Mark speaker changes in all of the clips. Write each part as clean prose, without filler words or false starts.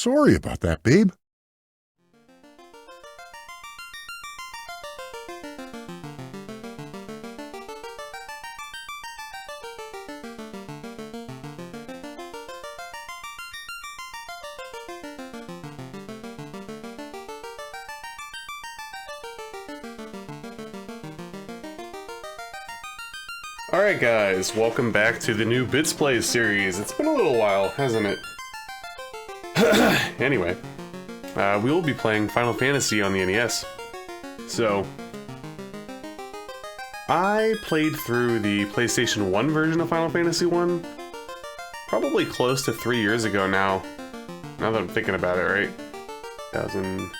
Speaker 1: Sorry about that, babe.
Speaker 2: Alright guys, welcome back to the new Bits Plays series. It's been a little while, hasn't it? Anyway, we will be playing Final Fantasy on the NES. So, I played through the PlayStation 1 version of Final Fantasy 1 probably close to 3 years ago now. Now that I'm thinking about it, right? 2000...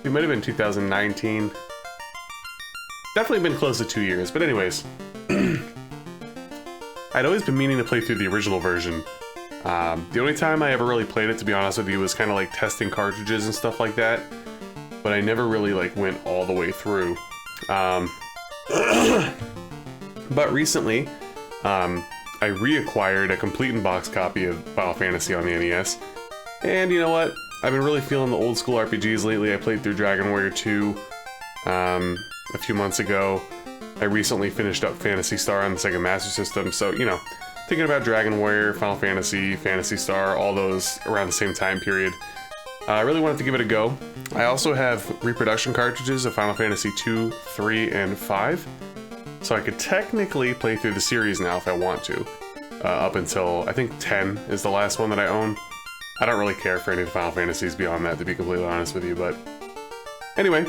Speaker 2: It might have been 2019. Definitely been close to 2 years, but anyways. I'd always been meaning to play through the original version. The only time I ever really played it, to be honest with you, was kind of like testing cartridges and stuff like that. But I never really like went all the way through. But recently, I reacquired a complete in-box copy of Final Fantasy on the NES. And you know what? I've been really feeling the old school RPGs lately. I played through Dragon Warrior 2 a few months ago. I recently finished up Phantasy Star on the Sega Master System, so, you know, thinking about Dragon Warrior, Final Fantasy, Phantasy Star, all those around the same time period. I really wanted to give it a go. I also have reproduction cartridges of Final Fantasy 2, 3, and 5, so I could technically play through the series now if I want to. Up until, I think 10 is the last one that I own. I don't really care for any of the Final Fantasies beyond that, to be completely honest with you, but... Anyway,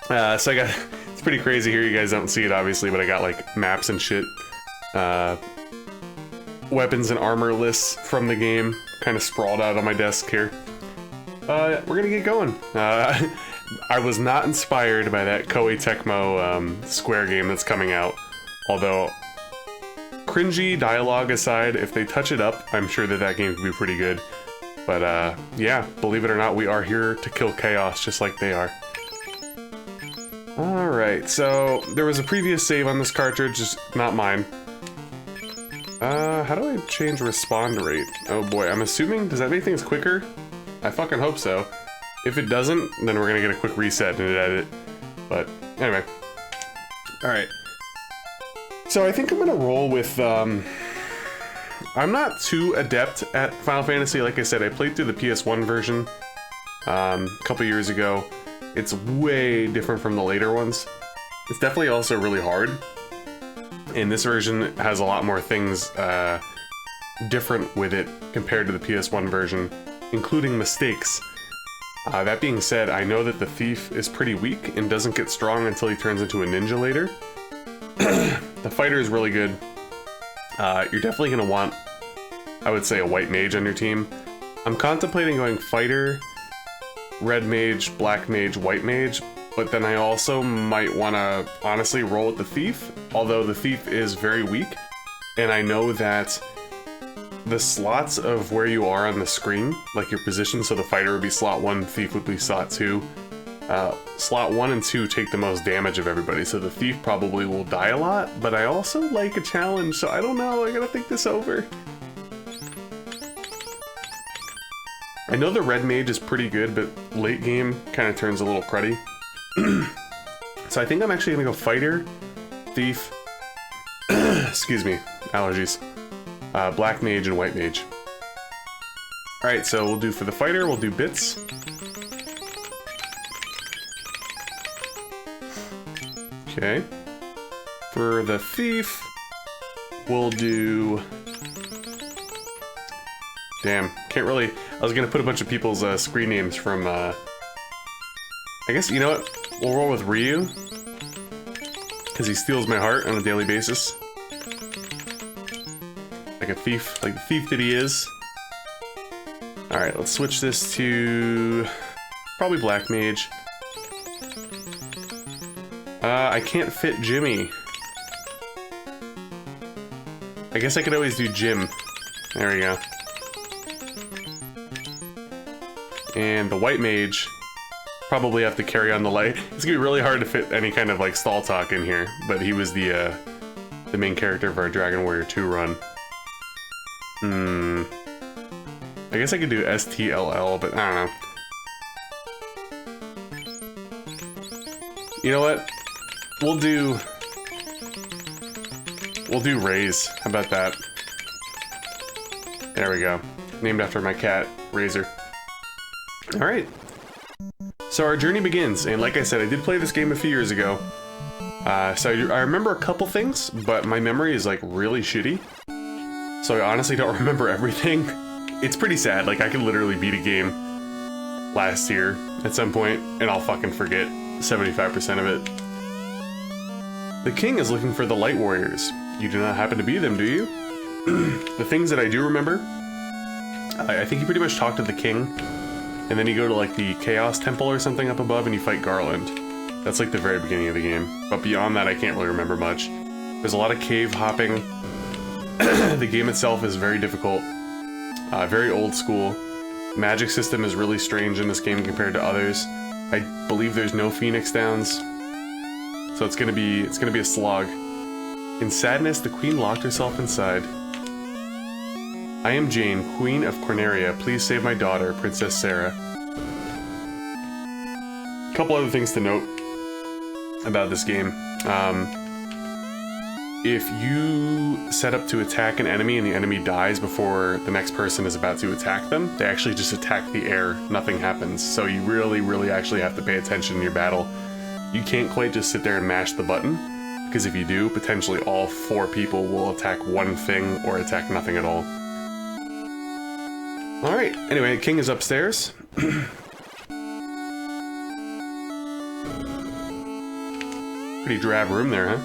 Speaker 2: so I got... It's pretty crazy here, you guys don't see it obviously, but I got like maps and shit. Weapons and armor lists from the game, kind of sprawled out on my desk here. We're gonna get going. I was not inspired by that Koei Tecmo Square game that's coming out, although cringy dialogue aside, if they touch it up, I'm sure that that game could be pretty good. But yeah, believe it or not, we are here to kill chaos just like they are. Alright, so there was a previous save on this cartridge, just not mine. How do I change respawn rate? Oh boy, I'm assuming, does that make things quicker? I fucking hope so. If it doesn't, then we're gonna get a quick reset and edit. But anyway. Alright. So I think I'm gonna roll with, I'm not too adept at Final Fantasy. Like I said, I played through the PS1 version a couple years ago. It's way different from the later ones. It's definitely also really hard. And this version has a lot more things different with it compared to the PS1 version, including mistakes. That being said, I know that the thief is pretty weak and doesn't get strong until he turns into a ninja later. The fighter is really good. You're definitely going to want, I would say, a white mage on your team. I'm contemplating going fighter, red mage, black mage, white mage, but then I also might want to honestly roll with the thief, although the thief is very weak, and I know that the slots of where you are on the screen, like your position, so the fighter would be slot 1, thief would be slot 2. Slot 1 and 2 take the most damage of everybody, so the thief probably will die a lot, but I also like a challenge, so I don't know, I gotta think this over. I know the red mage is pretty good, but late game kind of turns a little cruddy. So I think I'm actually gonna go fighter, thief, excuse me, allergies, black mage and white mage. Alright, so we'll do for the fighter, we'll do bits. Okay. For the thief, we'll do... Damn, can't really... I was gonna put a bunch of people's screen names from, I guess, you know what? We'll roll with Ryu. Because he steals my heart on a daily basis. Like a thief, like the thief that he is. Alright, let's switch this to... probably Black Mage. I can't fit Jimmy. I guess I could always do Jim. There we go. And the White Mage, probably have to carry on the light. It's gonna be really hard to fit any kind of like stall talk in here, but he was the main character of our Dragon Warrior 2 run. I I guess I could do STLL, but I don't know. You know what? We'll do Raise. How about that? There we go. Named after my cat, Razor. Alright. So our journey begins, and like I said, I did play this game a few years ago. So I remember a couple things, but my memory is like really shitty. So I honestly don't remember everything. It's pretty sad, like I could literally beat a game last year at some point, and I'll fucking forget 75% of it. The king is looking for the light warriors. You do not happen to be them, do you? The things that I do remember, I think you pretty much talk to the king, and then you go to like the Chaos Temple or something up above and you fight Garland. That's like the very beginning of the game. But beyond that, I can't really remember much. There's a lot of cave hopping. The game itself is very difficult. Very old school. Magic system is really strange in this game compared to others. I believe there's no Phoenix Downs. So it's gonna be a slog. In sadness, the queen locked herself inside. I am Jane, Queen of Corneria. Please save my daughter, Princess Sarah. A couple other things to note about this game. If you set up to attack an enemy and the enemy dies before the next person is about to attack them, they actually just attack the air. Nothing happens. So you really, really actually have to pay attention in your battle. You can't quite just sit there and mash the button, because if you do, potentially all 4 people will attack one thing or attack nothing at all. Alright, anyway, King is upstairs. Pretty drab room there, huh?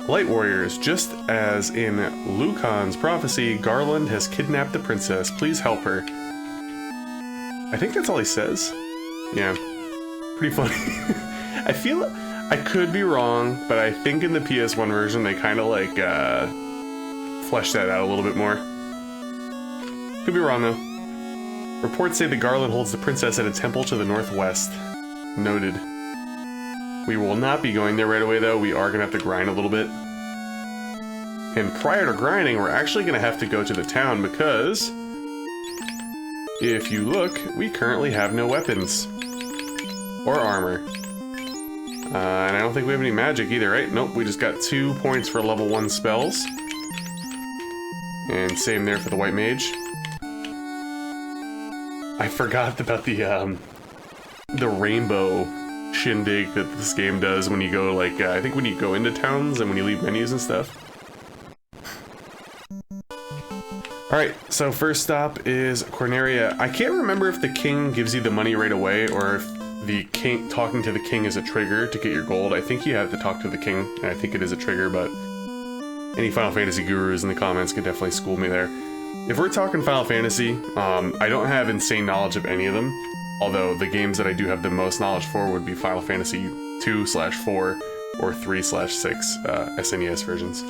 Speaker 2: Light warriors, just as in Lucan's prophecy, Garland has kidnapped the princess. Please help her. I think that's all he says. Yeah, pretty funny. I feel I could be wrong, but I think in the PS1 version they kind of like fleshed that out a little bit more. Could be wrong though. Reports say that Garland holds the princess at a temple to the northwest. Noted. We will not be going there right away though. We are gonna have to grind a little bit. And prior to grinding, we're actually gonna have to go to the town because if you look, we currently have no weapons or armor. And I don't think we have any magic either, right? Nope, we just got 2 points for level 1 spells. And same there for the white mage. I forgot about the rainbow shindig that this game does when you go, like, I think when you go into towns and when you leave menus and stuff. Alright, so first stop is Corneria. I can't remember if the king gives you the money right away or if the king, talking to the king is a trigger to get your gold. I think you have to talk to the king, and I think it is a trigger, but any Final Fantasy gurus in the comments could definitely school me there. If we're talking Final Fantasy, I don't have insane knowledge of any of them, although the games that I do have the most knowledge for would be Final Fantasy 2/4 or 3/6 SNES versions.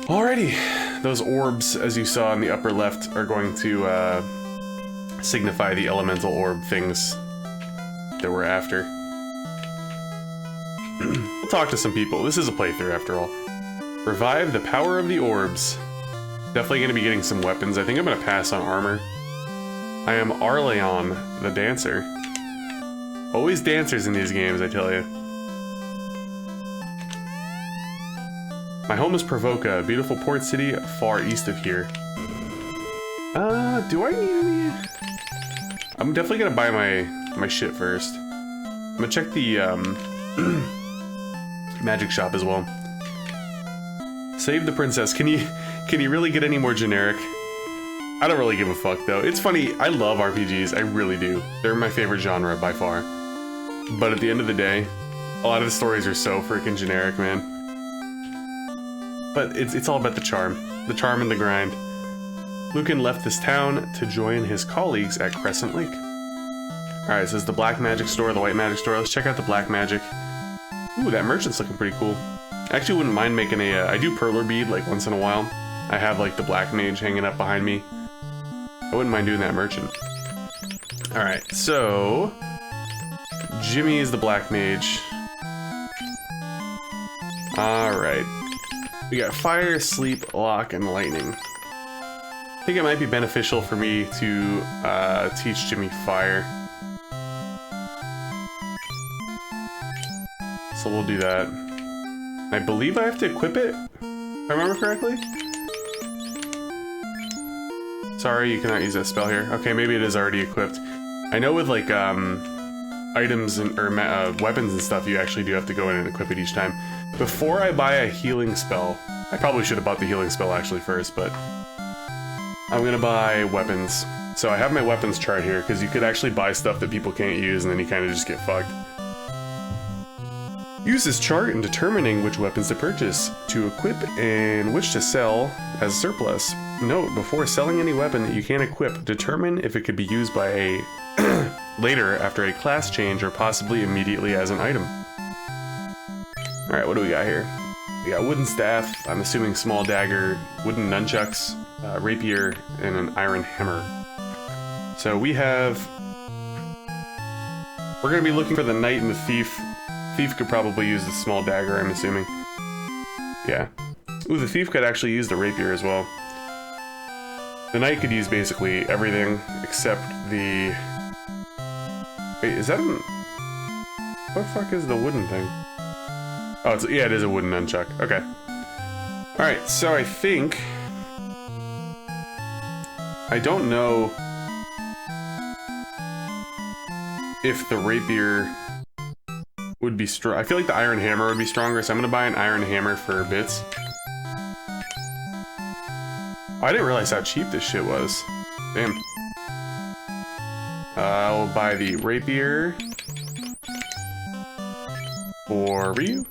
Speaker 2: Alrighty, those orbs, as you saw in the upper left, are going to signify the elemental orb things that we're after. We'll talk to some people. This is a playthrough after all. Revive the power of the orbs. Definitely going to be getting some weapons. I think I'm going to pass on armor. I am Arleon, the dancer. Always dancers in these games, I tell you. My home is Provoca, a beautiful port city far east of here. Do I need any? I'm definitely gonna buy my shit first. I'm gonna check the magic shop as well. Save the princess. Can you really get any more generic? I don't really give a fuck though. It's funny, I love RPGs, I really do. They're my favorite genre by far. But at the end of the day, a lot of the stories are so freaking generic, man. But it's all about the charm and the grind. Lucan left this town to join his colleagues at Crescent Lake. Alright, so this is the black magic store, the white magic store. Let's check out the black magic. Ooh, that merchant's looking pretty cool. I actually wouldn't mind making a, I do perler bead like once in a while. I have like the black mage hanging up behind me. I wouldn't mind doing that merchant. Alright, so Jimmy is the black mage. Alright. We got fire, sleep, lock, and lightning. I think it might be beneficial for me to teach Jimmy fire. So we'll do that. I believe I have to equip it, if I remember correctly. Sorry, you cannot use that spell here. Okay, maybe it is already equipped. I know with like items and or weapons and stuff, you actually do have to go in and equip it each time. Before I buy a healing spell, I probably should have bought the healing spell actually first, but I'm gonna buy weapons. So I have my weapons chart here because you could actually buy stuff that people can't use and then you kind of just get fucked. Use this chart in determining which weapons to purchase, to equip, and which to sell as surplus. Note, before selling any weapon that you can't equip, determine if it could be used by a later after a class change or possibly immediately as an item. Alright, what do we got here? We got wooden staff, I'm assuming small dagger, wooden nunchucks, rapier, and an iron hammer. So we have... We're gonna be looking for the knight and the thief. Thief could probably use the small dagger, I'm assuming. Yeah. Ooh, the thief could actually use the rapier as well. The knight could use basically everything except the... Wait, is that an... What the fuck is the wooden thing? Oh, it's... yeah, it is a wooden nunchuck. Okay. Alright, so I think... I don't know... if the rapier... would be strong. I feel like the iron hammer would be stronger, so I'm gonna buy an iron hammer for bits. Oh, I didn't realize how cheap this shit was. Damn. I'll buy the rapier for Ryu.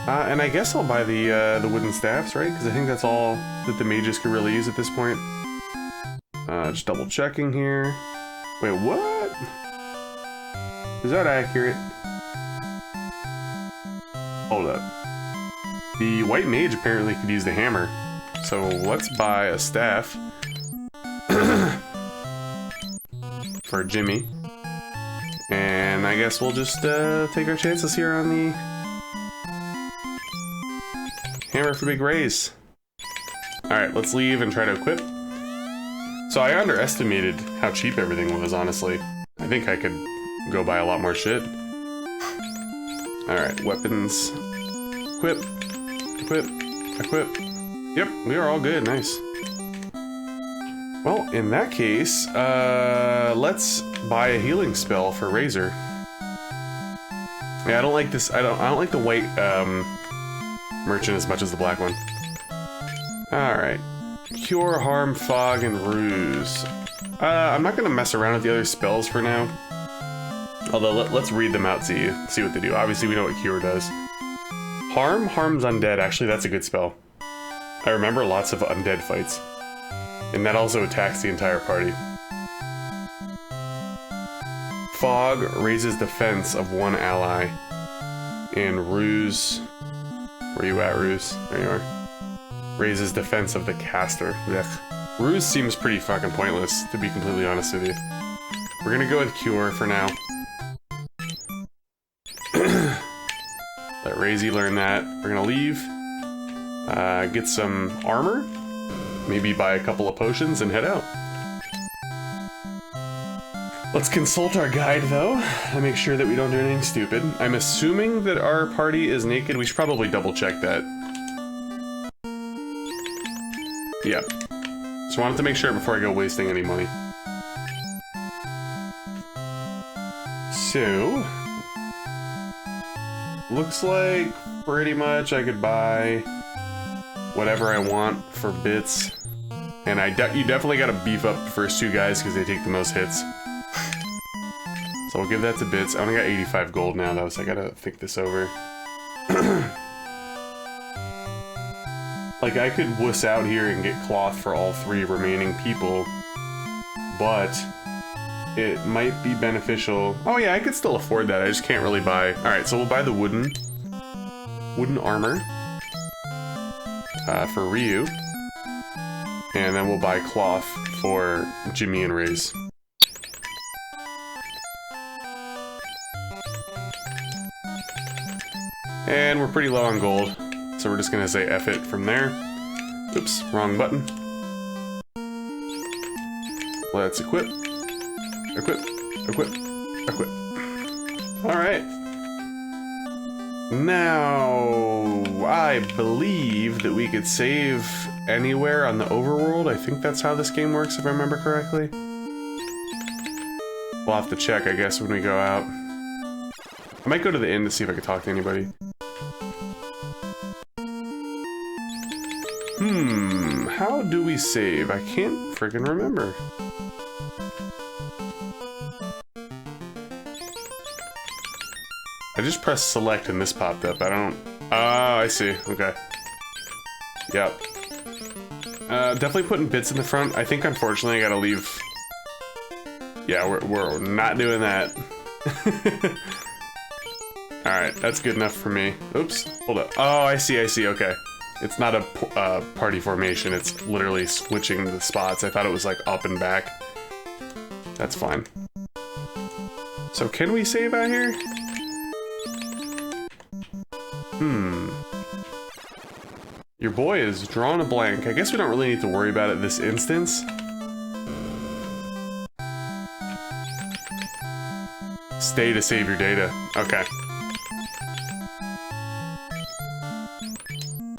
Speaker 2: And I guess I'll buy the wooden staffs, right? Because I think that's all that the mages could really use at this point. Just double checking here. Wait, what? Is that accurate? Hold up. The white mage apparently could use the hammer. So let's buy a staff for Jimmy. And I guess we'll just take our chances here on the hammer for Big Rays. Alright, let's leave and try to equip. So I underestimated how cheap everything was, honestly. I think I could go buy a lot more shit. Alright, weapons. Equip. Equip. Equip. Yep, we are all good. Nice. Well, in that case, let's buy a healing spell for Razor. Yeah, I don't like this. I don't like the white merchant as much as the black one. Alright. Cure, harm, fog, and ruse. I'm not gonna mess around with the other spells for now. Although, let's read them out, see what they do. Obviously, we know what Cure does. Harm's undead. Actually, that's a good spell. I remember lots of undead fights. And that also attacks the entire party. Fog raises defense of one ally. And Ruse... Where you at, Ruse? There you are. Raises defense of the caster. Ugh. Ruse seems pretty fucking pointless, to be completely honest with you. We're gonna go with Cure for now. Let Razy learn that. We're gonna leave. Get some armor. Maybe buy a couple of potions and head out. Let's consult our guide, though, and make sure that we don't do anything stupid. I'm assuming that our party is naked. We should probably double check that. Yep. Just wanted to make sure before I go wasting any money. So... looks like pretty much I could buy whatever I want for bits. And you definitely gotta beef up the first two guys because they take the most hits. So I'll give that to bits. I only got 85 gold now though, so I gotta think this over. Like, I could wuss out here and get cloth for all three remaining people, but it might be beneficial. Oh yeah, I could still afford that, I just can't really buy. Alright, so we'll buy the wooden armor for Ryu, and then we'll buy cloth for Jimmy and Raze. And we're pretty low on gold, so we're just gonna say F it from there. Oops, wrong button. Let's equip. Equip. Equip. Equip. Alright. Now, I believe that we could save anywhere on the overworld. I think that's how this game works, if I remember correctly. We'll have to check, I guess, when we go out. I might go to the inn to see if I can talk to anybody. How do we save? I can't freaking remember. I just pressed select and this popped up. I don't... Oh, I see. Okay. Yep. Definitely putting bits in the front. I think, unfortunately, I gotta leave... Yeah, we're not doing that. Alright, that's good enough for me. Oops. Hold up. Oh, I see, okay. It's not a party formation. It's literally switching the spots. I thought it was, like, up and back. That's fine. So, can we save out here? Your boy is drawing a blank. I guess we don't really need to worry about it this instance. Stay to save your data. Okay.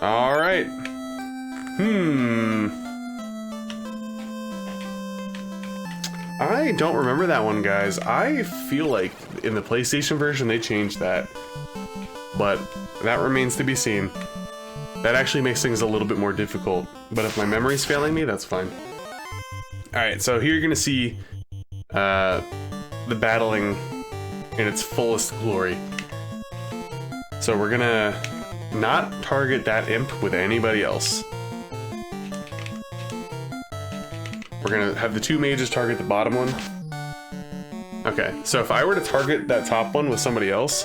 Speaker 2: Alright. I don't remember that one, guys. I feel like in the PlayStation version they changed that. But that remains to be seen. That actually makes things a little bit more difficult. But if my memory's failing me, that's fine. Alright, so here you're gonna see the battling in its fullest glory. So we're gonna not target that imp with anybody else. We're gonna have the two mages target the bottom one. Okay, so if I were to target that top one with somebody else,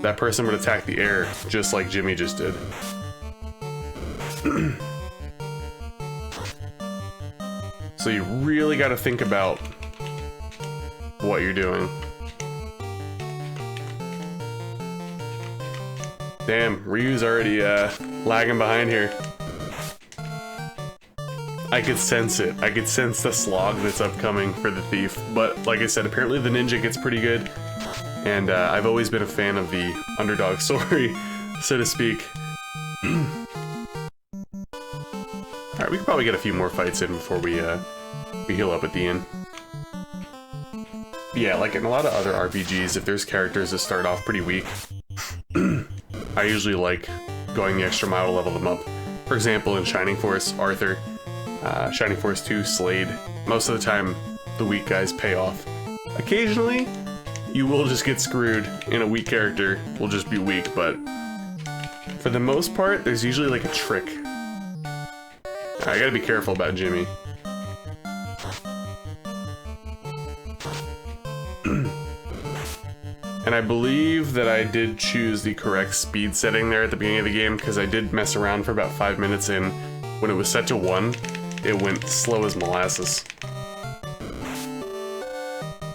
Speaker 2: that person would attack the air, just like Jimmy just did. So you really gotta think about what you're doing. Damn, Ryu's already lagging behind here. I could sense it. I could sense the slog that's upcoming for the thief. But like I said, apparently the ninja gets pretty good. And I've always been a fan of the underdog story, so to speak. Alright, we could probably get a few more fights in before we heal up at the end. Yeah, like in a lot of other RPGs, if there's characters that start off pretty weak, I usually like going the extra mile to level them up. For example, in Shining Force, Arthur, Shining Force 2, Slade, most of the time the weak guys pay off. Occasionally, you will just get screwed and a weak character will just be weak, but for the most part, there's usually like a trick. I gotta be careful about Jimmy. And I believe that I did choose the correct speed setting there at the beginning of the game, because I did mess around for about 5 minutes in. When it was set to 1, it went slow as molasses.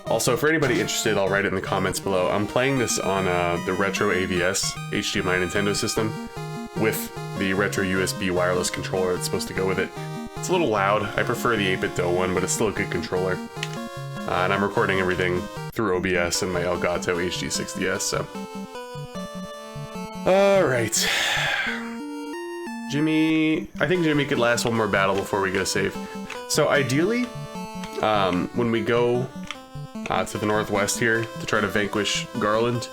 Speaker 2: Also, for anybody interested, I'll write it in the comments below. I'm playing this on the Retro AVS HDMI Nintendo system with the Retro USB wireless controller that's supposed to go with it. It's a little loud. I prefer the 8-bit Doe one, but it's still a good controller. And I'm recording everything through OBS and my Elgato HD60S, so... Alright. Jimmy... I think Jimmy could last one more battle before we go save. So ideally, when we go to the northwest here to try to vanquish Garland,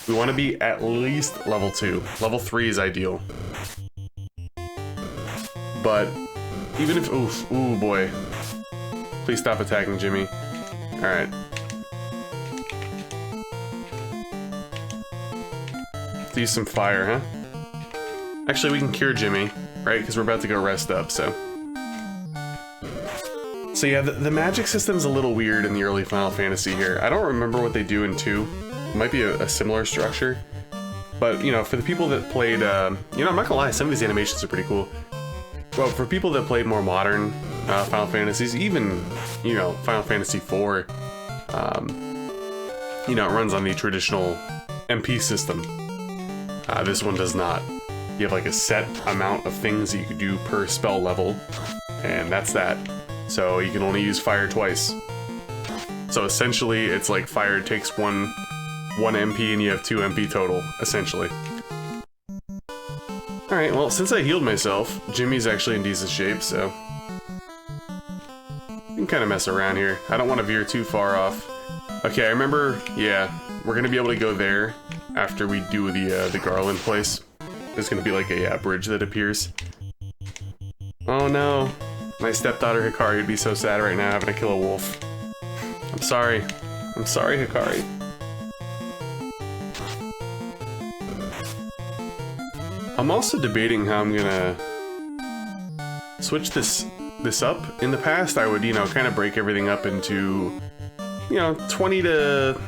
Speaker 2: we want to be at least level 2. Level 3 is ideal. But even if... Ooh boy. Please stop attacking Jimmy. Alright. Let's use some fire, huh? Actually, we can cure Jimmy, right? Because we're about to go rest up, so... So yeah, the magic system's a little weird in the early Final Fantasy here. I don't remember what they do in 2. It might be a similar structure. But, you know, for the people that played... you know, I'm not gonna lie, some of these animations are pretty cool. Well, for people that played more modern Final Fantasies, even, you know, Final Fantasy IV, you know, it runs on the traditional MP system. This one does not. You have like a set amount of things that you could do per spell level, and that's that. so you can only use fire twice. So essentially, it's like fire takes one MP and you have 2 MP total, essentially. Alright, well, since I healed myself, Jimmy's actually in decent shape, so... you can kind of mess around here. I don't want to veer too far off. Okay, I remember, yeah, we're gonna be able to go there after we do the Garland place. There's gonna be like a bridge that appears. Oh no, my stepdaughter Hikari would be so sad right now having to kill a wolf. I'm sorry, Hikari. I'm also debating how I'm gonna switch this up. In the past, I would, you know, kind of break everything up into, you know, 20 to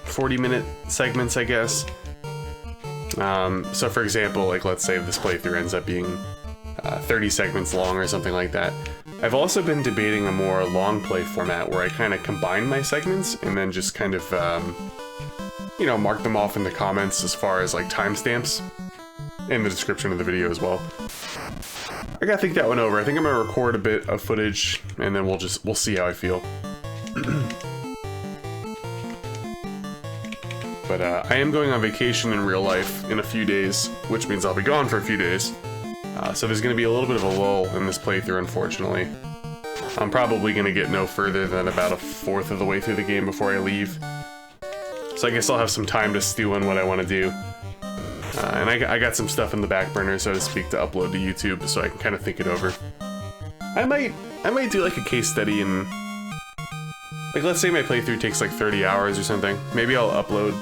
Speaker 2: 40-minute segments, I guess. So for example, like let's say this playthrough ends up being 30 segments long or something like that. I've also been debating a more long play format where I kind of combine my segments and then just kind of, you know, mark them off in the comments as far as like timestamps in the description of the video as well. I gotta think that one over. I think I'm gonna record a bit of footage and then we'll see how I feel. But I am going on vacation in real life in a few days, which means I'll be gone for a few days. So there's going to be a little bit of a lull in this playthrough, unfortunately. I'm probably going to get no further than about 1/4 of the way through the game before I leave. So I guess I'll have some time to stew on what I want to do. And I got some stuff in the back burner, so to speak, to upload to YouTube, so I can kind of think it over. I might do like a case study and... like, let's say my playthrough takes like 30 hours or something. Maybe I'll upload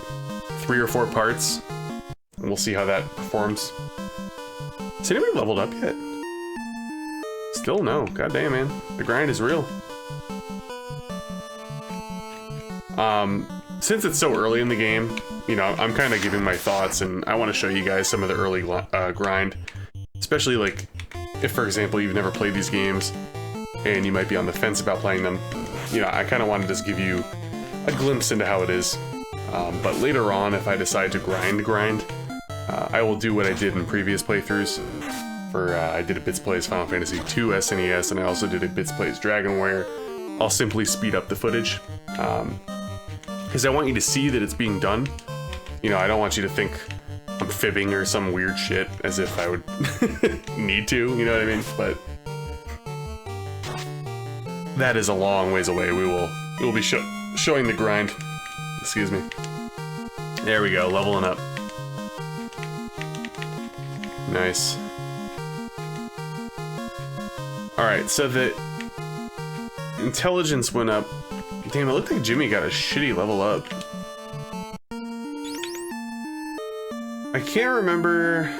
Speaker 2: 3 or 4 parts, and we'll see how that performs. Has anybody leveled up yet? Still no. God damn, man. The grind is real. Since it's so early in the game, you know, I'm kind of giving my thoughts, and I want to show you guys some of the early grind. Especially, like, if, for example, you've never played these games, and you might be on the fence about playing them. You know, I kind of want to just give you a glimpse into how it is. But later on, if I decide to grind, I will do what I did in previous playthroughs. I did a Bits Plays Final Fantasy II SNES, and I also did a Bits Plays Dragon Warrior. I'll simply speed up the footage. Because I want you to see that it's being done. You know, I don't want you to think I'm fibbing or some weird shit, as if I would need to, you know what I mean? But that is a long ways away. We will be showing the grind. Excuse me. There we go, leveling up. Nice. Alright, so the intelligence went up. Damn, it looked like Jimmy got a shitty level up. I can't remember...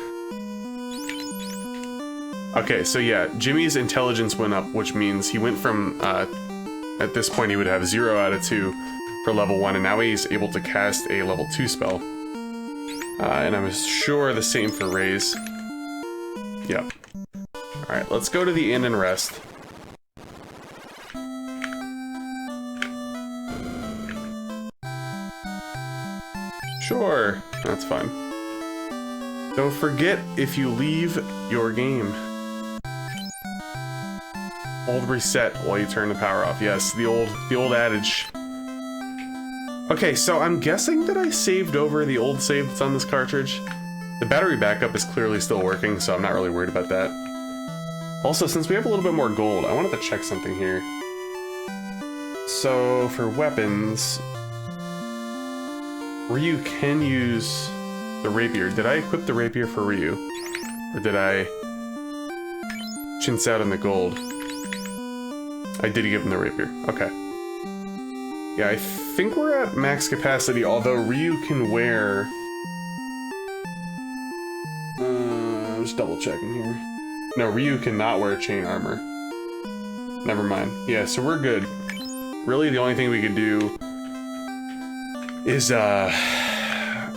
Speaker 2: okay, so yeah, Jimmy's intelligence went up, which means he went from, at this point he would have 0 out of 2 for level 1, and now he's able to cast a level 2 spell. And I'm sure the same for Ray's. Yep. Alright, let's go to the inn and rest. Sure, that's fine. Don't forget if you leave your game. Hold reset while you turn the power off. Yes, the old adage. Okay, so I'm guessing that I saved over the old save that's on this cartridge. The battery backup is clearly still working, so I'm not really worried about that. Also, since we have a little bit more gold, I wanted to check something here. So, for weapons, Ryu can use the rapier. Did I equip the rapier for Ryu? Or did I chintz out on the gold? I did give him the rapier. Okay. Yeah, I think we're at max capacity, although Ryu can wear... I'm just double checking here. No, Ryu cannot wear chain armor. Never mind. Yeah, so we're good. Really, the only thing we could do is,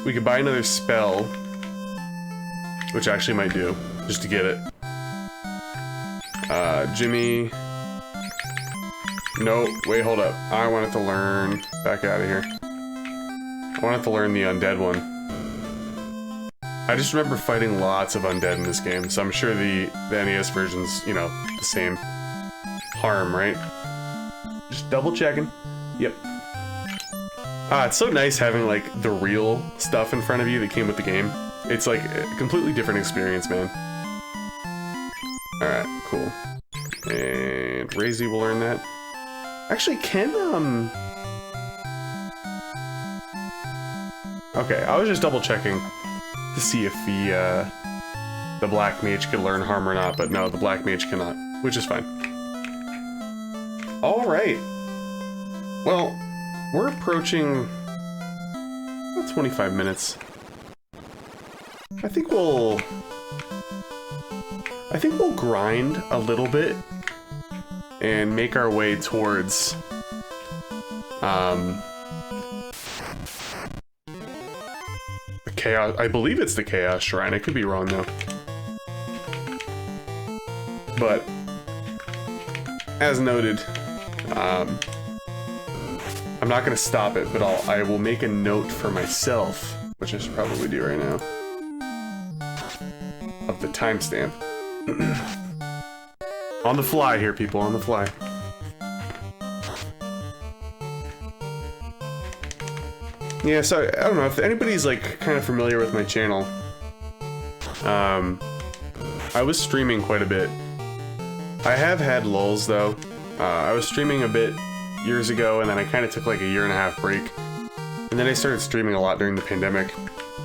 Speaker 2: we could buy another spell, which I actually might do, just to get it. Jimmy... no, wait, hold up. I wanted to learn... back out of here. I wanted to learn the undead one. I just remember fighting lots of undead in this game, so I'm sure the NES version's, you know, the same. harm, right? Just double checking. Yep. It's so nice having like the real stuff in front of you that came with the game. It's like a completely different experience, man. Alright, cool. And Razy will learn that. Actually, okay, I was just double checking to see if the Black Mage could learn harm or not, but no, the Black Mage cannot, which is fine. Alright. Well, we're approaching about 25 minutes. I think we'll grind a little bit and make our way towards the Chaos. I believe it's the Chaos Shrine. I could be wrong though. But as noted, I'm not going to stop it, but I will make a note for myself, which I should probably do right now, of the timestamp. On the fly here, people, on the fly. Yeah, so I don't know if anybody's like kind of familiar with my channel. I was streaming quite a bit. I have had lulls though. I was streaming a bit years ago, and then I kind of took like a 1.5 year break. And then I started streaming a lot during the pandemic.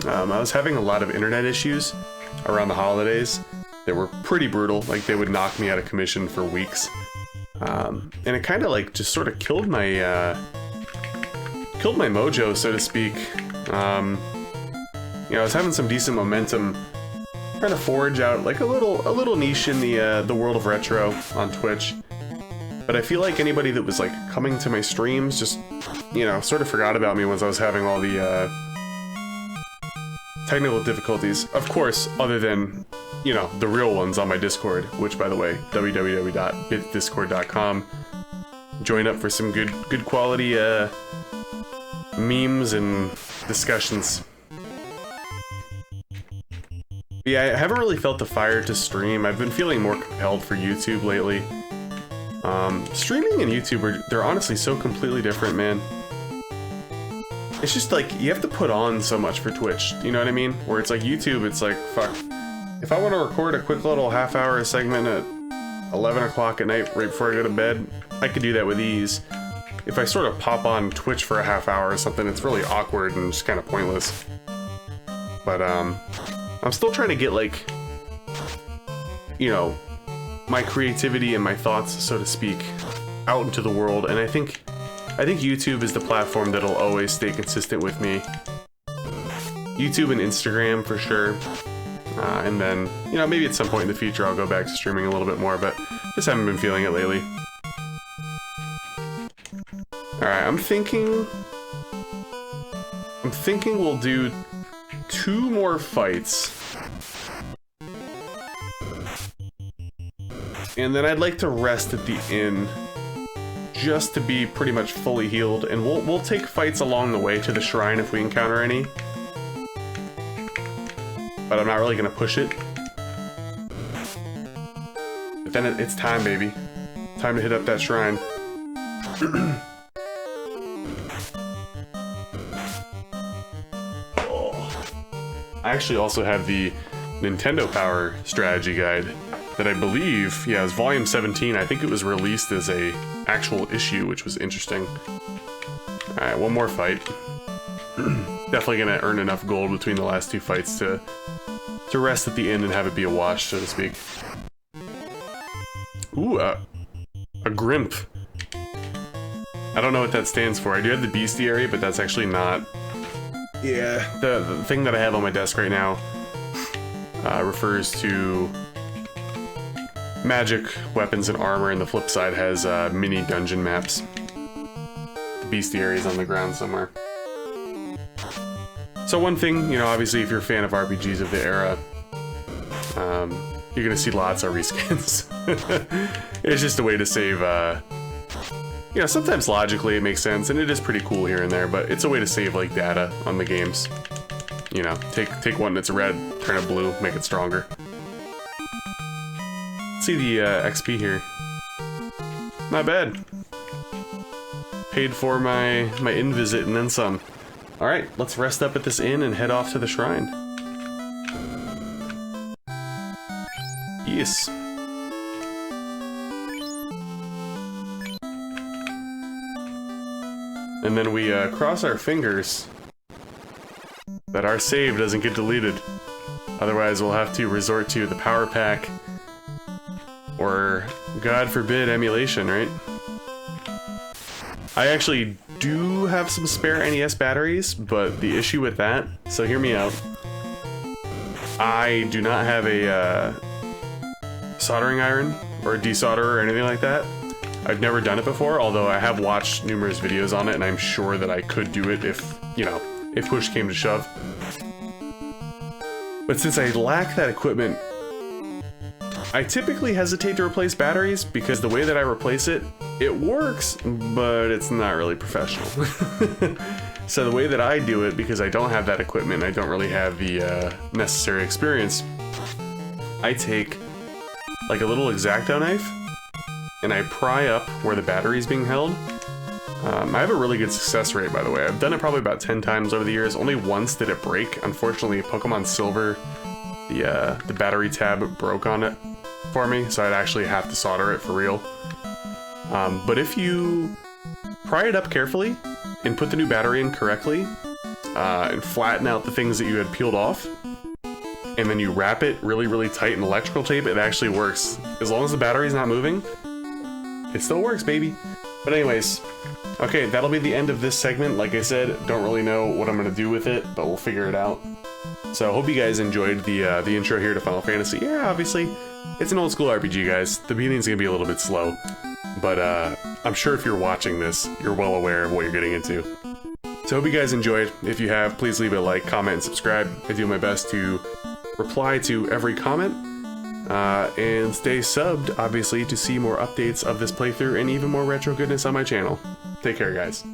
Speaker 2: I was having a lot of internet issues around the holidays that were pretty brutal. Like they would knock me out of commission for weeks. And it kind of like just sort of killed my mojo, so to speak. You know, I was having some decent momentum, trying to forge out like a little niche in the world of retro on Twitch. But I feel like anybody that was like coming to my streams just, you know, sort of forgot about me once I was having all the technical difficulties. Of course, other than, you know, the real ones on my Discord, which, by the way, www.bitdiscord.com. Join up for some good quality memes and discussions. Yeah, I haven't really felt the fire to stream. I've been feeling more compelled for YouTube lately. Streaming and YouTube they're honestly so completely different, man. It's just like, you have to put on so much for Twitch, you know what I mean? Where it's like YouTube, it's like, fuck. If I want to record a quick little half-hour segment at 11 o'clock at night right before I go to bed, I could do that with ease. If I sort of pop on Twitch for a half hour or something, it's really awkward and just kind of pointless. But, I'm still trying to get, like, you know, my creativity and my thoughts, so to speak, out into the world, and I think YouTube is the platform that'll always stay consistent with me. YouTube and Instagram, for sure. And then, you know, maybe at some point in the future I'll go back to streaming a little bit more, but just haven't been feeling it lately. Alright, I'm thinking we'll do 2 more fights. And then I'd like to rest at the inn, just to be pretty much fully healed, and we'll take fights along the way to the shrine if we encounter any. But I'm not really gonna push it. But then it's time, baby. Time to hit up that shrine. I actually also have the Nintendo Power strategy guide that I believe, yeah, it was volume 17. I think it was released as a actual issue, which was interesting. Alright, one more fight. Definitely gonna earn enough gold between the last 2 fights to rest at the inn and have it be a wash, so to speak. Ooh, a Grimp. I don't know what that stands for. I do have the bestiary, but that's actually not... Yeah, the thing that I have on my desk right now refers to magic, weapons, and armor, and the flip side has mini dungeon maps. The bestiary is on the ground somewhere. So one thing, you know, obviously if you're a fan of RPGs of the era, you're gonna see lots of reskins. It's just a way to save, you know, sometimes logically it makes sense, and it is pretty cool here and there, but it's a way to save, like, data on the games. You know, take one that's red, turn it blue, make it stronger. Let's see the XP here. Not bad. Paid for my inn visit and then some. Alright, let's rest up at this inn and head off to the shrine. Yes. And then we cross our fingers that our save doesn't get deleted. Otherwise, we'll have to resort to the power pack or, God forbid, emulation, right? I actually do have some spare NES batteries, but the issue with that, so hear me out. I do not have a soldering iron or a desolderer or anything like that. I've never done it before, although I have watched numerous videos on it, and I'm sure that I could do it if, you know, if push came to shove. But since I lack that equipment, I typically hesitate to replace batteries because the way that I replace it, it works, but it's not really professional. So the way that I do it, because I don't have that equipment, I don't really have the necessary experience, I take like a little X-Acto knife and I pry up where the battery is being held. I have a really good success rate, by the way. I've done it probably about 10 times over the years. Only once did it break. Unfortunately, Pokemon Silver, the battery tab broke on it for me, so I'd actually have to solder it for real. But if you pry it up carefully and put the new battery in correctly, and flatten out the things that you had peeled off, and then you wrap it really, really tight in electrical tape, it actually works. As long as the battery's not moving, it still works, baby. But anyways, okay, that'll be the end of this segment. Like I said, don't really know what I'm gonna do with it, but we'll figure it out. So hope you guys enjoyed the intro here to Final Fantasy. Yeah, obviously, it's an old school RPG, guys. The beginning's gonna be a little bit slow, but I'm sure if you're watching this, you're well aware of what you're getting into. So hope you guys enjoyed. If you have, please leave a like, comment, and subscribe. I do my best to reply to every comment. And stay subbed, obviously, to see more updates of this playthrough and even more retro goodness on my channel. Take care, guys.